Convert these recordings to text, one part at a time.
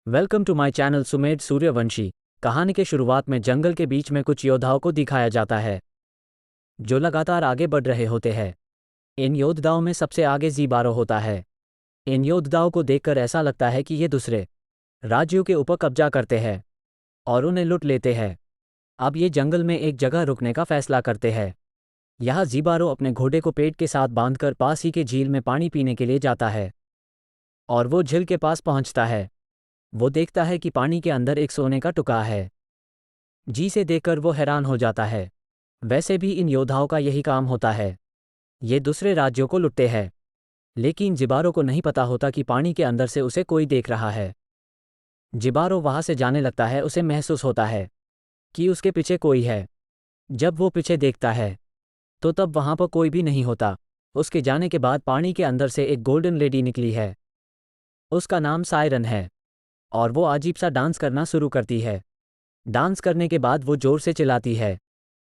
Welcome to my channel Sumedh Suryavanshi. कहानी के शुरुआत में जंगल के बीच में कुछ योद्धाओं को दिखाया जाता है जो लगातार आगे बढ़ रहे होते हैं। इन योद्धाओं में सबसे आगे ज़ीबारो होता है। इन योद्धाओं को देखकर ऐसा लगता है कि ये दूसरे राज्यों के ऊपर कब्जा करते हैं और उन्हें लूट लेते हैं। अब ये जंगल में एक जगह रुकने का फैसला करते हैं। यहाँ ज़ीबारो अपने घोड़े को पेट के साथ बांधकर पास ही के झील में पानी पीने के लिए जाता है और वो झील के पास पहुँचता है। वो देखता है कि पानी के अंदर एक सोने का टुकड़ा है। जिसे देखकर वो हैरान हो जाता है। वैसे भी इन योद्धाओं का यही काम होता है, ये दूसरे राज्यों को लुटते हैं। लेकिन जिबारो को नहीं पता होता कि पानी के अंदर से उसे कोई देख रहा है। जिबारो वहां से जाने लगता है। उसे महसूस होता है कि उसके पीछे कोई है। जब वो पीछे देखता है तो तब वहां पर कोई भी नहीं होता। उसके जाने के बाद पानी के अंदर से एक गोल्डन लेडी निकली है। उसका नाम सायरन है और वो अजीब सा डांस करना शुरू करती है। डांस करने के बाद वो जोर से चिल्लाती है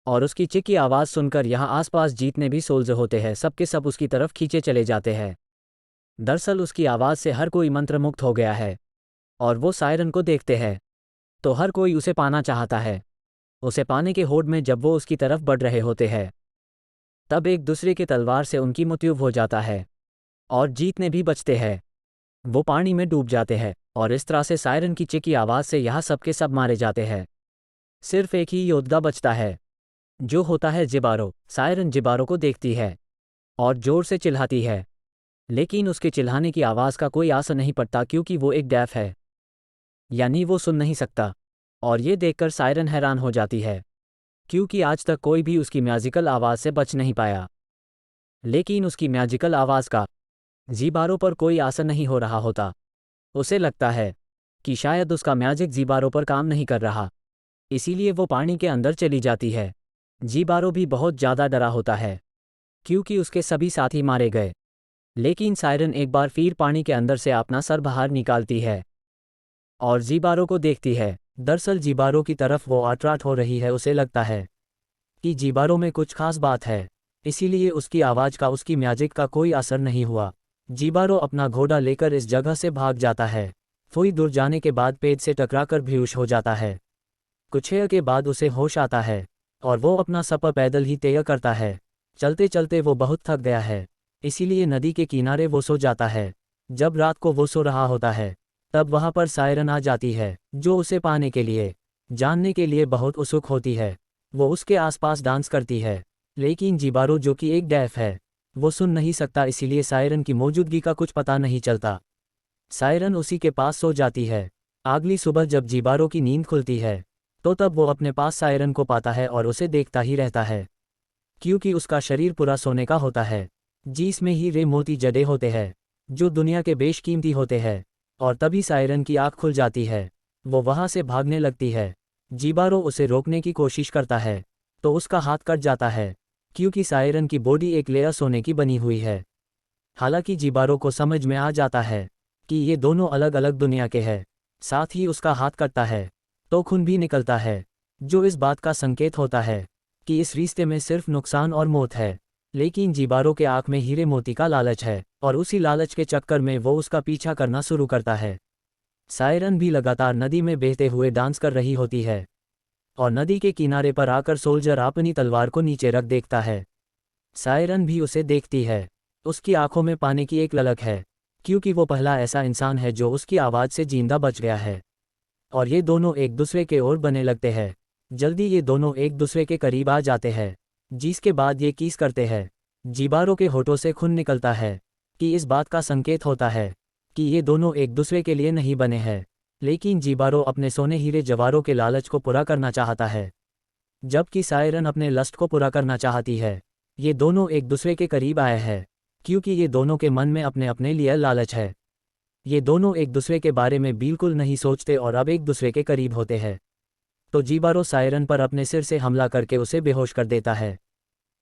और उसकी चीख आवाज़ सुनकर यहाँ आसपास जितने भी सोल्जर होते हैं सब के सब उसकी तरफ खींचे चले जाते हैं। दरअसल उसकी आवाज़ से हर कोई मंत्रमुग्ध हो गया है और वो सायरन को देखते हैं तो हर कोई उसे पाना चाहता है। उसे पाने के होड़ में जब वो उसकी तरफ बढ़ रहे होते हैं तब एक दूसरे के तलवार से उनकी मृत्यु हो जाता है और जीतने भी बचते हैं। वो पानी में डूब जाते हैं और इस तरह से सायरन की चीख आवाज़ से यहाँ सबके सब मारे जाते हैं। सिर्फ एक ही योद्धा बचता है जो होता है जिबारो। सायरन जिबारो को देखती है और जोर से चिल्लाती है, लेकिन उसके चिल्लाने की आवाज़ का कोई असर नहीं पड़ता क्योंकि वो एक डेफ है, यानी वो सुन नहीं सकता। और ये देखकर सायरन हैरान हो जाती है क्योंकि आज तक कोई भी उसकी मैजिकल आवाज़ से बच नहीं पाया। लेकिन उसकी मैजिकल आवाज़ का जिबारो पर कोई असर नहीं हो रहा होता। उसे लगता है कि शायद उसका मैजिक जिबारो पर काम नहीं कर रहा, इसीलिए वो पानी के अंदर चली जाती है। जिबारो भी बहुत ज़्यादा डरा होता है क्योंकि उसके सभी साथी मारे गए। लेकिन सायरन एक बार फिर पानी के अंदर से अपना सर बाहर निकालती है और जिबारो को देखती है। दरअसल जिबारो की तरफ वो अट्रैक्ट हो रही है। उसे लगता है कि जिबारो में कुछ खास बात है, इसीलिए उसकी आवाज़ का उसकी मैजिक का कोई असर नहीं हुआ। जिबारो अपना घोड़ा लेकर इस जगह से भाग जाता है। थोड़ी दूर जाने के बाद पेड़ से टकराकर बेहोश हो जाता है। कुछ देर के बाद उसे होश आता है और वो अपना सफ़र पैदल ही तय करता है। चलते चलते वो बहुत थक गया है, इसीलिए नदी के किनारे वो सो जाता है। जब रात को वो सो रहा होता है तब वहाँ पर सायरन आ जाती है जो उसे पाने के लिए जानने के लिए बहुत उत्सुक होती है। वो उसके आसपास डांस करती है, लेकिन जिबारो जो कि एक डेफ है वो सुन नहीं सकता, इसीलिए सायरन की मौजूदगी का कुछ पता नहीं चलता। सायरन उसी के पास सो जाती है। अगली सुबह जब जिबारो की नींद खुलती है तो तब वो अपने पास सायरन को पाता है और उसे देखता ही रहता है क्योंकि उसका शरीर पूरा सोने का होता है जिसमें हीरे मोती जड़े होते हैं जो दुनिया के बेशकीमती होते हैं। और तभी सायरन की आँख खुल जाती है। वो वहाँ से भागने लगती है। जिबारो उसे रोकने की कोशिश करता है तो उसका हाथ कट जाता है क्योंकि सायरन की बॉडी एक लेयर सोने की बनी हुई है। हालांकि जिबारो को समझ में आ जाता है कि ये दोनों अलग अलग दुनिया के हैं। साथ ही उसका हाथ कटता है तो खून भी निकलता है, जो इस बात का संकेत होता है कि इस रिश्ते में सिर्फ नुकसान और मौत है। लेकिन जिबारो के आँख में हीरे मोती का लालच है और उसी लालच के चक्कर में वो उसका पीछा करना शुरू करता है। सायरन भी लगातार नदी में बहते हुए डांस कर रही होती है और नदी के किनारे पर आकर सोल्जर अपनी तलवार को नीचे रख देखता है। सायरन भी उसे देखती है। उसकी आंखों में पानी की एक ललक है क्योंकि वो पहला ऐसा इंसान है जो उसकी आवाज़ से जिंदा बच गया है। और ये दोनों एक दूसरे के ओर बने लगते हैं। जल्दी ये दोनों एक दूसरे के करीब आ जाते हैं, जिसके बाद ये किस करते हैं। जिबारो के होठों से खून निकलता है कि इस बात का संकेत होता है कि ये दोनों एक दूसरे के लिए नहीं बने हैं। लेकिन जिबारो अपने सोने हीरे जवारों के लालच को पूरा करना चाहता है, जबकि सायरन अपने लस्ट को पूरा करना चाहती है। ये दोनों एक दूसरे के करीब आए हैं क्योंकि ये दोनों के मन में अपने अपने लिए लालच है। ये दोनों एक दूसरे के बारे में बिल्कुल नहीं सोचते और अब एक दूसरे के करीब होते हैं। तो जिबारो सायरन पर अपने सिर से हमला करके उसे बेहोश कर देता है,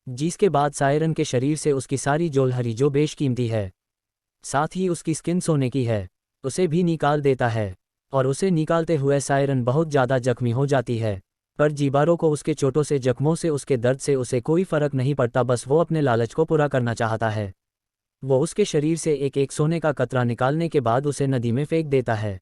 जिसके बाद सायरन के शरीर से उसकी सारी ज्वेलरी जो बेशकीमती है, साथ ही उसकी स्किन सोने की है, उसे भी निकाल देता है। और उसे निकालते हुए सायरन बहुत ज़्यादा जख्मी हो जाती है, पर जिबारो को उसके चोटों से, जख्मों से, उसके दर्द से उसे कोई फ़र्क नहीं पड़ता। बस वो अपने लालच को पूरा करना चाहता है। वो उसके शरीर से एक एक सोने का कतरा निकालने के बाद उसे नदी में फेंक देता है।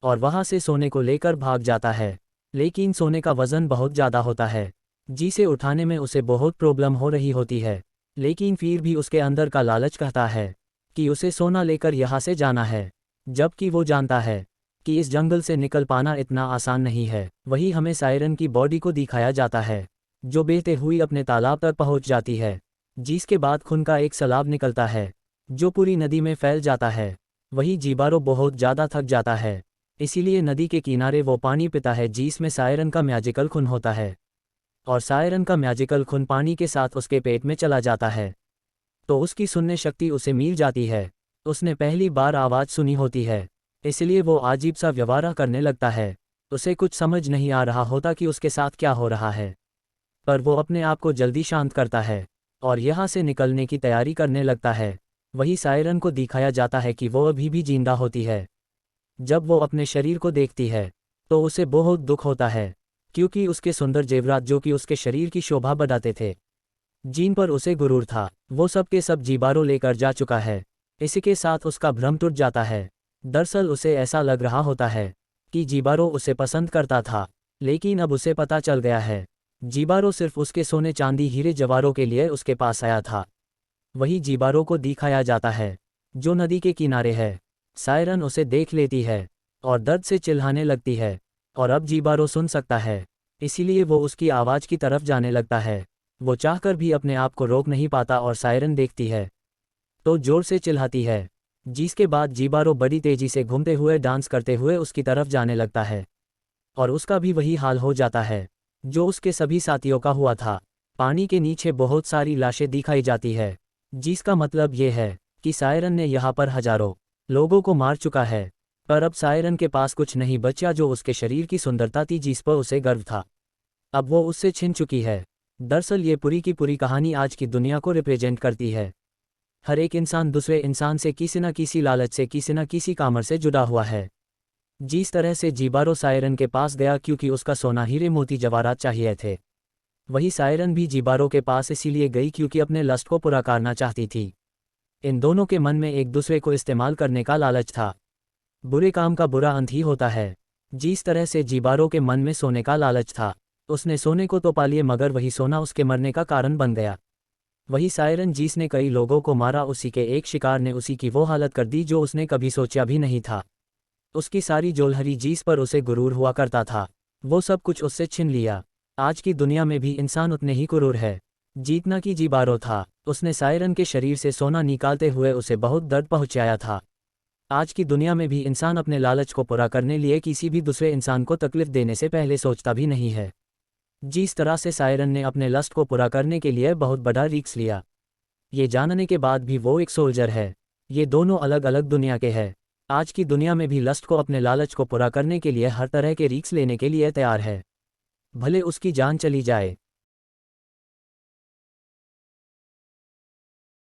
और वहाँ से सोने को लेकर भाग जाता है। लेकिन सोने का वज़न बहुत ज़्यादा होता है, जिसे उठाने में उसे बहुत प्रॉब्लम हो रही होती है। लेकिन फिर भी उसके अंदर का लालच कहता है कि उसे सोना लेकर यहाँ से जाना है, जबकि वो जानता है कि इस जंगल से निकल पाना इतना आसान नहीं है। वही हमें सायरन की बॉडी को दिखाया जाता है, जो बहते हुई अपने तालाब तक पहुँच जाती है, जिसके बाद खून का एक सैलाब निकलता है जो पूरी नदी में फैल जाता है। वही जीबारो बहुत ज़्यादा थक जाता है, इसीलिए नदी के किनारे वो पानी पीता है जिसमें सायरन का मैजिकल खून होता है, और सायरन का मैजिकल खून पानी के साथ उसके पेट में चला जाता है। तो उसकी सुनने शक्ति उसे मिल जाती है। उसने पहली बार आवाज़ सुनी होती है, इसलिए वो अजीब सा व्यवहार करने लगता है। उसे कुछ समझ नहीं आ रहा होता कि उसके साथ क्या हो रहा है, पर वो अपने आप को जल्दी शांत करता है और यहाँ से निकलने की तैयारी करने लगता है। वही सायरन को दिखाया जाता है कि वो अभी भी जिंदा होती है। जब वो अपने शरीर को देखती है तो उसे बहुत दुख होता है, क्योंकि उसके सुंदर जेवरात जो कि उसके शरीर की शोभा बढ़ाते थे, जिन पर उसे गुरूर था, वो सब के सब जीबारो लेकर जा चुका है। इसी के साथ उसका भ्रम टूट जाता है। दरअसल उसे ऐसा लग रहा होता है कि जीबारो उसे पसंद करता था, लेकिन अब उसे पता चल गया है जीबारो सिर्फ उसके सोने चांदी हीरे जवाहरों के लिए उसके पास आया था। वही जीबारो को दिखाया जाता है जो नदी के किनारे है। सायरन उसे देख लेती है और दर्द से चिल्लाने लगती है, और अब जीबारो सुन सकता है, इसीलिए वो उसकी आवाज़ की तरफ जाने लगता है। वो चाहकर भी अपने आप को रोक नहीं पाता और सायरन देखती है तो जोर से चिल्लाती है, जिसके बाद जीबारो बड़ी तेजी से घूमते हुए डांस करते हुए उसकी तरफ जाने लगता है। और उसका भी वही हाल हो जाता है जो उसके सभी साथियों का हुआ था। पानी के नीचे बहुत सारी लाशें दिखाई जाती है, जिसका मतलब ये है कि सायरन ने यहाँ पर हजारों लोगों को मार चुका है। पर अब सायरन के पास कुछ नहीं बचा जो उसके शरीर की सुंदरता थी जिस पर उसे गर्व था, अब वो उससे छिन चुकी है। दरअसल ये पूरी की पूरी कहानी आज की दुनिया को रिप्रेजेंट करती है। हर एक इंसान दूसरे इंसान से किसी न किसी लालच से, किसी न किसी कामर से जुड़ा हुआ है। जिस तरह से जीबारो सायरन के पास गया क्योंकि उसका सोना हीरे मोती जवाहरात चाहिए थे, वही सायरन भी जीबारो के पास इसीलिए गई क्योंकि अपने लस्ट को पूरा करना चाहती थी। इन दोनों के मन में एक दूसरे को इस्तेमाल करने का लालच था। बुरे काम का बुरा अंत ही होता है। जिस तरह से जीबारो के मन में सोने का लालच था, उसने सोने को तो पा लिए, मगर वही सोना उसके मरने का कारण बन गया। वही सायरन जिसने कई लोगों को मारा, उसी के एक शिकार ने उसी की वो हालत कर दी जो उसने कभी सोचा भी नहीं था। उसकी सारी जोलहरी जिस पर उसे गुरूर हुआ करता था, वो सब कुछ उससे छीन लिया। आज की दुनिया में भी इंसान उतने ही गुरूर है जितना कि जीबारो था। उसने सायरन के शरीर से सोना निकालते हुए उसे बहुत दर्द पहुंचाया था। आज की दुनिया में भी इंसान अपने लालच को पूरा करने लिए किसी भी दूसरे इंसान को तकलीफ देने से पहले सोचता भी नहीं है। जिस तरह से सायरन ने अपने लस्ट को पूरा करने के लिए बहुत बड़ा रिस्क लिया, ये जानने के बाद भी वो एक सोल्जर है। ये दोनों अलग अलग दुनिया के हैं। आज की दुनिया में भी लस्ट को, अपने लालच को पूरा करने के लिए हर तरह के रिस्क लेने के लिए तैयार है, भले उसकी जान चली जाए।